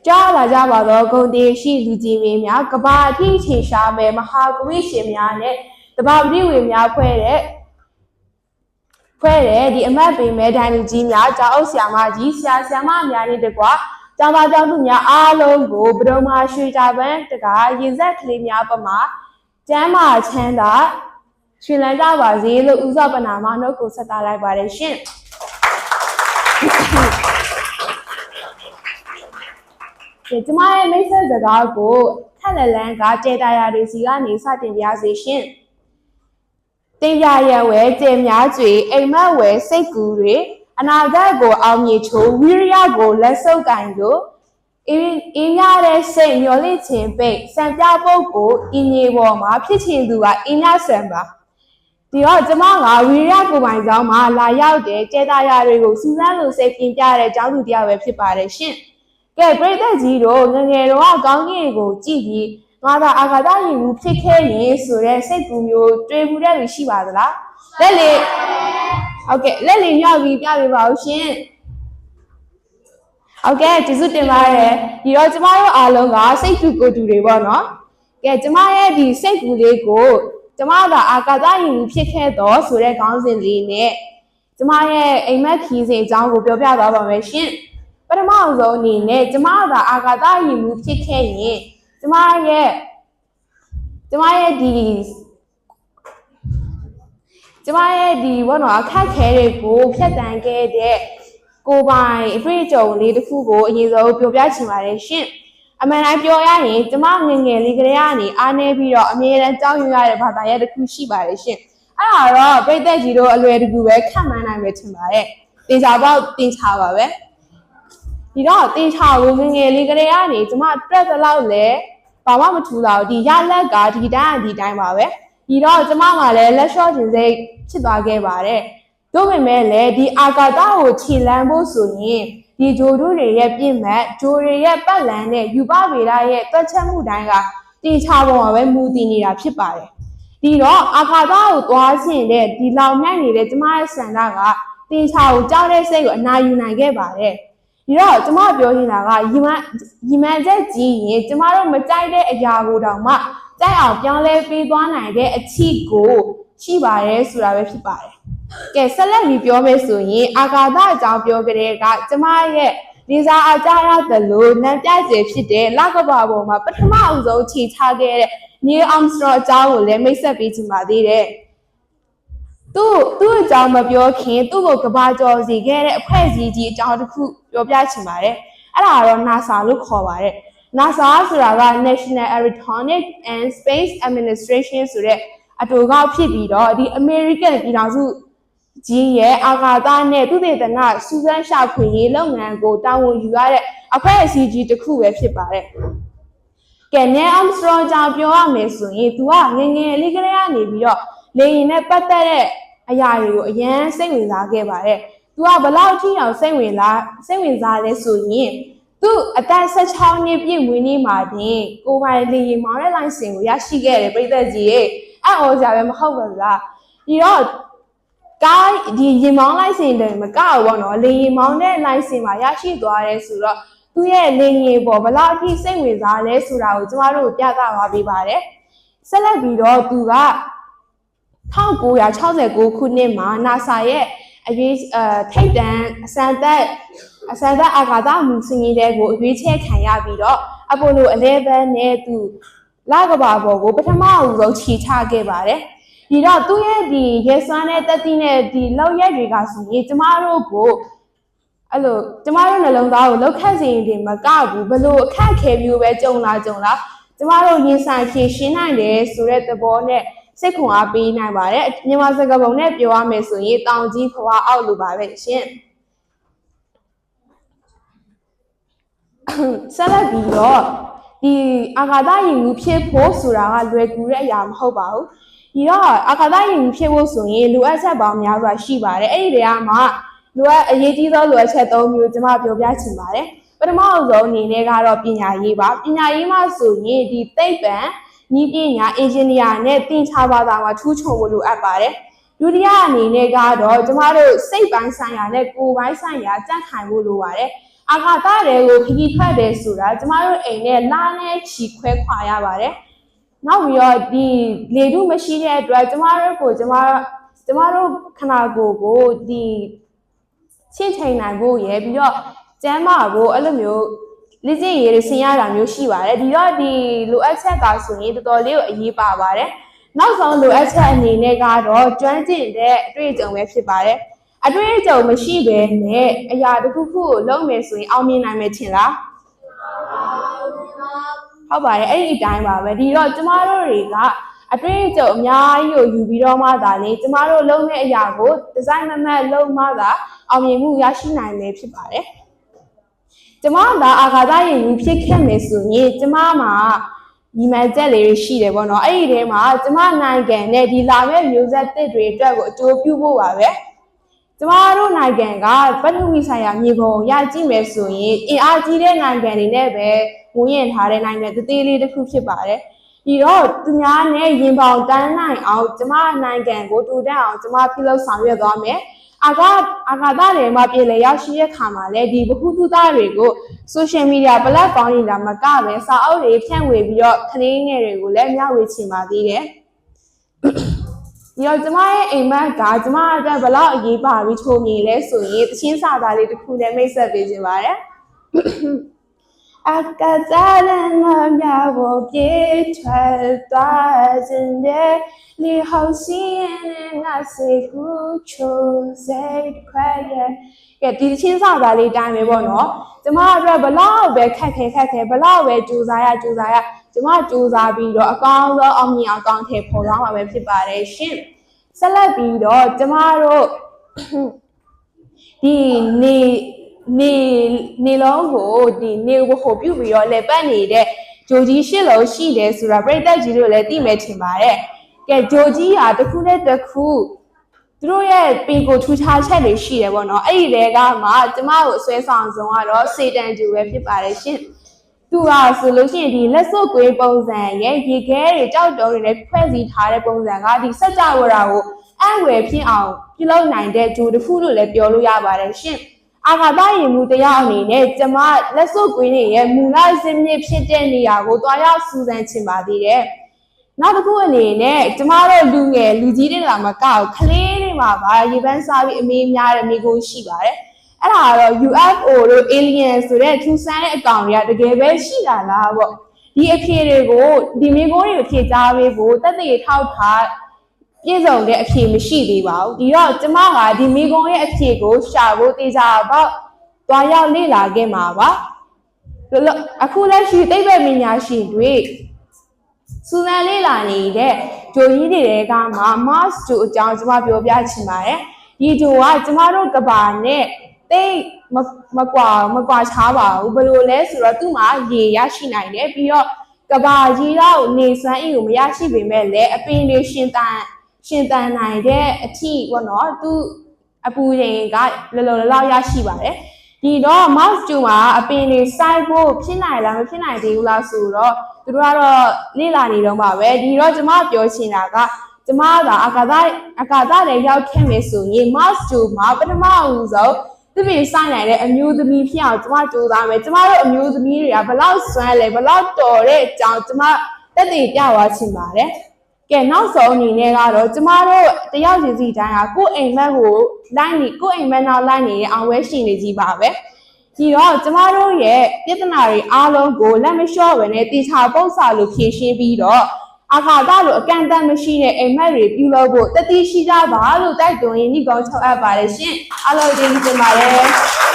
ကြားလာကြပါတော့ဂုံတေရှိလူကြီးမင်းများကဘာအထိခြေရှားမဲ့မဟာကဝိရှင်များနဲ့တဘာပတိဝေများဖွဲ့တဲ့ဒီအမတ်ပင်မဲ့ဒိုင်လူကြီးများကျောင်းအုပ်ဆရာမကြီးဆရာဆရာမများနဲ့တကွာကျောင်းသားကျောင်းသူများအားလုံးကိုပဒုံမာရွှေကြပန်းတကားရင်ဆက်ကလေးများပမာကျမ်းမာချမ်းသာရှင်လန်းကြပါစေလို့ဥစွာပနာမနှုတ်ကိုဆက်တာလိုက်ပါတယ်ရှင်ကျမရဲ့မိတ်ဆက်စကားကိုခက်လက်လန်းကကျေတာယာတွေစီကနေစတင်ပြစေရှင်တင်ပြရဝဲကျေများကျွေအိမ်မက်ဝဲစိတ်ကူတွေအနာဂတ်ကိုအောင်မြင်ချိုးဝိရိယကိုလက်ဆုပ်ကင်လို့အင်းရတဲ့စိတ်မျောလင့်ခြင်းပိတ်စံပြပုတ်ကိုအင်းကြီးပေါ်မှာဖြစ်ချင်သူကအင်းရဆံပါဒီတော့ကျမကဝိရိယကိုပိုင်ဆောင်မှာလာရောက်တဲ့ကျေတာယာတွေကိုစူးစမ်းလို့စိတ်ပြင်ပြတဲ့ကျောင်းသူတရားပဲဖြစ်ပါတယ်ရှင်ကဲပရိသတ်ကြီးတို့ငငယ်တော့ကောင်းကင်ကိုကြည့်ပြီးငါသာအာဃာတရင်ဘူးဖြစ်ခဲ့ရင်ဆိုတဲ့စိတ်ကူမျိုးတွေးမှုတဲ့လူရှိပါသလားလက်လေဟုတ်ကဲ့လက်လေညော့ပြီးပြပေးပါဦးရှင်ဟုတ်ကဲ့ကျေးဇူးတင်ပါတယ်ဒီတော့ကျမတို့အားလုံးကစိတ်တူကိုယ်တူတွေပေါ့နော်ကဲကျမရဲ့ဒီစိတ်ကူလေးကိုကျမသာအာဃာတရင်ဘူးဖြစ်ခဲ့တော့ဆိုတဲ့ခေါင်းစဉ်လေးနဲ့ကျမရဲ့အိမ်မက်ခီးစဉ်အကြောင်းကိုပြောပြသွားပါမယ်ရှင်ပထမဆုံးအနေနဲ့ကျမသာအာဃာတရင်ဘူးဖြစ်ခဲ့ရင်ကျမရဲ့ဒီဘောနော်အခက်ခဲတွေကိုဖြတ်တန်းခဲ့တဲ့ကိုပိုင်အတွေ့အကြုံလေးတစ်ခုကိုအရင်ဆုံးပြောပြချင်ပါတယ်ရှင်အမှန်တိုင်းပြောရရင်ကျမငငယ်လေးကလေးကနေအားနေပြီးတော့အမြဲတမ်းကြောက်ရွံ့ရတဲ့ဘာသာရပ်တစ်ခုရှိပါတယ်ရှင်အဲ့ဒါတော့ပြည်သက်ကြီးတို့အလွယ်တကူပဲခံမှန်းနိုင်မယ်ထင်ပါတယ်တင်ချာပါပဲဒီတော့တင်ချာကိုငငယ်လေးကလေးကနေကျမတွက်သလောက်လဲဘာမှမထူတော့ဒီရလက်ကဒီတိုင်းပါပဲဒီတော့ကျမကလည်းလက်လျှော့ခြင်းစိတ်ဖြစ်သွားခဲ့ပါတယ်တို့ပေမဲ့လည်းဒီအာဃာတကိုခြေလမ်းဖို့ဆိုရင်ဒီဂျိုတို့တွေရဲ့ပြင့်မှတ်ဂျိုတွေရဲ့ပတ်လန်းနဲ့ယူပဗေဒရဲ့တွက်ချက်မှုတိုင်းကတင်ချပုံမှာပဲမူတည်နေတာဖြစ်ပါတယ်ဒီတော့အာဃာတကိုသွားခြင်းတဲ့ဒီလောင်မြိုက်နေတဲ့ကျမရဲ့ဆန္ဒကတင်ချကိုကြောက်တဲ့စိတ်ကိုအနာယူနိုင်ခဲ့ပါတယ်ဒီတော့ကျမပြောနေတာကရီမန်ချက်ကြီးရင်ကျမတို့မကြိုက်တဲ့အရာကိုတောင်မှကြိုက်အောင်ပြောင်းလဲပေးသွားနိုင်တဲ့အချစ်ကိုရှိပါတယ်ဆိုတာပဲဖြစ်ပါတယ်ကဲဆက်လက်ပြီးပြောမယ်ဆိုရင်အာဃာတအကြောင်းပြောကြတဲ့ကကျမရဲ့လေးစားအားကြရတယ်လို့နံပြကျဖြစ်တဲ့လကဘာပေါ်မှာပထမအဆုံးခြေချခဲ့တဲ့Neil Armstrongအကြောင်းကိုလည်းမိတ်ဆက်ပေးချင်ပါသေးတယ်သူ့အကြောင်းမပြောခင်သူ့ကိုကဘာကျော်စီခဲ့တဲ့အဖွဲ့အစည်းကြီးအကြောင်းတစ်ခုပြောပြချင်ပါတယ်အဲ့ဒါတော့ NASA လို့ခေါ်ပါတယ် NASA ဆိုတာက National Aeronautics and Space Administration ဆိုတဲ့အတူကောက်ဖြစ်ပြီးတော့ဒီ American ပြည်ထောင်စုကြီးရဲ့အာဃာတနဲ့သုတေသနစူးစမ်းရှာဖွေရေးလုပ်ငန်းကိုတာဝန်ယူရတဲ့အဖွဲ့အစည်းကြီးတစ်ခုပဲဖြစ်ပါတယ်ကဲ Neil Armstrong ကြောင့်ပြောရမယ်ဆိုရင်သူကငယ်လေးကလေးကနေပြီးတော့လေယာဉ်နဲ့ပတ်သက်တဲ့အရာတွေကိုအရန်စိတ်ဝင်စားခဲ့ပါတယ်။သူကဘလောက်ထိအောင်စိတ်ဝင်စားလဲဆိုရင်သူအသက်16နှစ်ပြည့်ဝင်းနေမှာတင်ကိုပိုင်လေယာဉ်မောင်းတဲ့လိုင်စင်ကိုရရှိခဲ့တယ်ပြည်သက်ကြီးရဲ့အော်စရာပဲမဟုတ်ပါလား။ဒီတော့ဒီယာဉ်မောင်းလိုင်စင်တွေမကောက်ဘောနော်လေယာဉ်မောင်းတဲ့လိုင်စင်မှာရရှိသွားတယ်ဆိုတော့သူရဲ့လေယာဉ်ပေါ်ဘလောက်ထိစိတ်ဝင်စားလဲဆိုတာကိုကျမတို့ပြသသွားပေးပါတယ်။ဆက်လက်ပြီးတော့သူက1969ခုနှစ်မှာ NASA ရဲ့ထိပ်တန်းအစမ်းသက်အာဃာတမှုစင်ရေးတွေကိုအရွေးချယ်ခံရပြီးတော့ Apollo 11နဲ့သူလကဘာပေါ်ကိုပထမအဦးဆုံးခြေချခဲ့ပါတယ်ဒီတော့သူရဲ့ဒီရဲစွမ်းတဲ့တက်တိနဲ့ဒီလောက်ရက်တွေကဆိုရင်ကျမတို့ကိုအဲ့လိုကျမတို့နှလုံးသားကိုလောက်ခတ်စေရင်ဒီမကဘူးဘလို့အခက်ခဲမျိုးပဲကြုံလာကျမတို့ရင်ဆိုင်ဖြေရှင်းနိုင်တယ်ဆိုတဲ့သဘောနဲ့စိတ်ခွန်အားပေးနိုင်ပါတယ်မြန်မာစကားပုံနဲ့ပြောရမယ်ဆိုရင်တောင်ကြီးဖွာအောက်လိုပါပဲရှင်ဆက်လက်ပြီးတော့ဒီအာဃာတရင်မှုဖြစ်ဖို့ဆိုတာကလွယ်ကူတဲ့အရာမဟုတ်ပါဘူးဒီတော့အာဃာတရင်မှုဖြစ်ဖို့ဆိုရင်လိုအပ်ချက်ပေါင်းများစွာရှိပါတယ်အဲ့ဒီနေရာမှာအရေးကြီးသောလိုအပ်ချက်၃မျိုးကျွန်မပြောပြချင်ပါတယ်ပထမဆုံးအနေနဲ့ကတော့ပညာရေးပါပညာရေးမှာဆိုရင်ဒီသိပ္ပံနည်းပညာအင်ဂျင်နီယာနဲ့သင်ချဘာသာမှာထူးချွန်ဖို့လိုအပ်ပါတယ်ဒုတိယအနေနဲ့ကတော့ကျမတို့စိတ်ပိုင်းဆိုင်ရာနဲ့ကိုယ်ပိုင်းဆိုင်ရာကြံ့ခိုင်ဖို့လိုပါတယ် အာဃာတတွေကိုခကြီးထွက်တယ်ဆိုတာကျမတို့အိမ်နဲ့လာနဲ့ချီခွဲခွာရပါတယ်နောက်ပြီးတော့ဒီလေထုမရှိတဲ့အတွက်ကျမတို့ခနာကိုဒီရှင်းချိန်နိုင်ဖို့ရယ်ပြီးတော့ကျမ်းမာဖို့အဲ့လိုမျိုးလေ့ကျင့်ရေးတွေဆင်ရတာမျိုးရှိပါတယ်ဒီတော့ဒီလိုအပ်ချက်ကဆိုရင်တော်တော်လေးကိုအရေးပါပါတယ်နောက်ဆုံးလိုအပ်ချက်အနေနဲ့ကတော့ကျွမ်းကျင်တဲ့အတွေ့အကြုံပဲဖြစ်ပါတယ်အတွေ့အကြုံမရှိဘဲနဲ့အရာတစ်ခုခုကိုလုပ်မယ်ဆိုရင်အောင်မြင်နိုင်မယ်ထင်လားဟုတ်ပါတယ်အဲ့ဒီအတိုင်းပါပဲဒီတော့ကျမတို့တွေကအတွေ့အကြုံအများကြီးကိုယူပြီးတော့မှသာလေကျမတို့လုပ်မယ့်အရာကိုဒီဇိုင်းမမတ်လုပ်မှသာအောင်မြင်မှုရရှိနိုင်မယ်ဖြစ်ပါတယ်ကျမကအာဃာတရင်မှုဖြစ်ခဲ့မယ်ဆိုရင်ကျမမှာညီမချက်လေးရှိတယ်ပေါ့နော်အဲ့ဒီထဲမှာကျမနိုင်ငံနဲ့ဒီလာမဲ့မျိုးဆက်တစ်တွေအတွက်ကိုအကျိုးပြုဖို့ပါပဲကျမတို့နိုင်ငံကပထဝီဆိုင်ရာမြေပုံရကြည့်မယ်ဆိုရင်အင်အားကြီးတဲ့နိုင်ငံတွေနဲ့ပဲဝင်ရင်ထားတဲ့နိုင်ငံသေးလေးတစ်ခုဖြစ်ပါတယ်ဒီတော့သူများနဲ့ရင်ပေါင်တန်းနိုင်အောင်ကျမနိုင်ငံကိုတူတက်အောင်ကျမပြုလုပ်ဆောင်ရွက်သွားမယ်အာဃာတတွေမှာပြည်လေရောက်ရှိတဲ့ခါမှာလည်းဒီဗဟုသုတတွေကို social media platform တွေဒါမှကပဲစာအုပ်တွေဖြန့်ဝေပြီးတော့ကလေးငယ်တွေကိုလည်းမျှဝေချင်ပါသေးတယ်ဒီတော့ကျမရဲ့အိမ်မက်ကကျမအတွက်ဘလောက်အရေးပါပြီးထိုးမြင်လဲဆိုရင်တချင်းစာသားလေးတစ်ခုနဲ့မိတ်ဆက်ပေးခြင်းပါတယ်အာကာသနဲ့ငါမြဖို့ပြေးထွက်သွားခြင်းတဲ့လေဟောင်းစီရဲ့ငါစိတ်ကူချိုးစိတ်ခွဲရဲ့ကဲဒီချင်းစာသားလေးတိုင်းပဲပေါ့နော်ကျမအတွက်ဘလောက်ပဲခက်ခဲဘလောက်ပဲကြိုးစားရကျမကြိုးစားပြီးတော့အကောင်းဆုံးအောင်မြင်အောင်ကောင်းထည့်ပေါ်သွားမှာပဲဖြစ်ပါတယ်ရှင်ဆက်လက်ပြီးတော့ကျမတို့ဒီနေလုံးကိုဒီနေဝဟိုပြုပြီးတော့လက်ပတ်နေတဲ့ဂျိုကြီးရှစ်လုံးရှိတယ်ဆိုတာပြိတ္တကြီးတို့လည်းသိမယ်ထင်ပါတယ်ကဲဂျိုကြီးဟာတစ်ခုနဲ့တစ်ခုသူတို့ရဲ့ပင်ကိုထူခြားချက်တွေရှိတယ်ပေါ့နော်အဲ့ဒီတဲကမှကျမကိုအစွဲဆောင်ဆုံးကတော့စေတန်ဂျူပဲဖြစ်ပါတယ်ရှင်သူကဆိုလို့ရှိရင်ဒီလက်စွပ်ကွေးပုံစံရဲ့ရေခဲတွေကြောက်တုံးတွေနဲ့ဖွဲ့စည်းထားတဲ့ပုံစံကဒီစัจ java ရာကိုအံ့ဝယ်ဖြစ်အောင်ပြုလုပ်နိုင်တဲ့ဂျိုတစ်ခုလို့လည်းပြောလို့ရပါတယ်ရှင်အာဃာတရင်မှုတရားအနေနဲ့ကျမလက်စွပ်ကွေးတွေရဲ့မူလစင်းမြစ်ဖြစ်တဲ့နေရာကိုတွားရောက်စူးစမ်းချင်ပါသေးတယ်နောက်တစ်ခုအနေနဲ့ကျမတို့လူငယ်လူကြီးတွေလာမကောက်ကလေးတွေမှာပါရေပန်းစားပြီးအမေးများတဲ့မိကုန်းရှိပါတယ်အဲ့ဒါကတော့ UFO တို့ alien ဆိုတဲ့ထူးဆန်းတဲ့အကောင်တွေကတကယ်ပဲရှိတာလားပေါ့ဒီအဖြေတွေကိုဒီမိကုန်းတွေကိုဖြေကြားပေးဖို့တက်တည်ထောက်ထားပြည့်စုံတဲ့အဖြေမရှိသေးပါဘူးဒီတော့ကျမကဒီမိကုန်းရဲ့အဖြေကိုရှာဖို့တေချာပေါ့တွားရောက်လေ့လာခဲ့မှာပါအခုလက်ရှိသိပ္ပံပညာရှင်တွေစူးစမ်းလေ့လာနေတဲ့ဂျိုကြီးတွေကမှ Mars ဂျိုအကြောင်းကျမပြောပြချင်ပါတယ်ဒီဂျိုကကျမတို့ကဘာနဲ့တိတ်မကွာခြားပါဘူးဘယ်လိုလဲဆိုတော့သူ့မှာရေရရှိနိုင်တယ်ပြီးတော့ကဘာကြီးတော့နေစွမ်းအင်ကိုမရရှိပေမဲ့လည်းအပင်တွေရှင်တန်နိုင်တဲ့အထိပေါ့နော်သူအပူချိန်ကလောရရှိပါတယ်ဒီတော့ mouse ကျူမှာအပင်တွေစိုက်ဖို့ဖြစ်နိုင်လားမဖြစ်နိုင်သေးဘူးလားဆိုတော့သူတို့ကတော့လေ့လာနေတော့ပါပဲဒီတော့ကျမပြောချင်တာကကျမကအာကာသလည်းရောက်ခဲ့မယ်ဆိုရင် mouse ကျူမှာပထမဦးဆုံးသူပြင်ဆိုင်နိုင်တဲ့အမျိုးသမီးဖြစ်အောင်ကျမကြိုးစားမယ်ကျမတို့အမျိုးသမီးတွေကဘလောက်စွမ်းလဲဘလောက်တော်တဲ့အကြောင်းကျမတက်တည်ပြသွားချင်ပါတယ်ကဲနောက်ဆုံးအနေနဲ့ကတော့ကျမတို့တယောက်စီတိုင်းဟာကိုယ့်အိမ်မက်ကိုကိုယ့်အိမ်မက်နောက်လိုက်နေတဲ့အောင်ဝဲရှင်နေကြီးပါပဲဒီတော့ကျမတို့ရဲ့ပြဿနာတွေအားလုံးကိုလက်မလျှော့ဘဲနဲ့တေချာပုတ်စာလို့ဖြေရှင်းပြီးတော့အာဃာတလိုအကန့်အသတ်မရှိတဲ့အိမ်မက်တွေပြုလုပ်ဖို့တတိရှိကြပါလို့တိုက်တွန်းရင်းဒီကောင်ချုပ်အပ်ပါတယ်ရှင်အားလုံးကျေးဇူးတင်ပါတယ်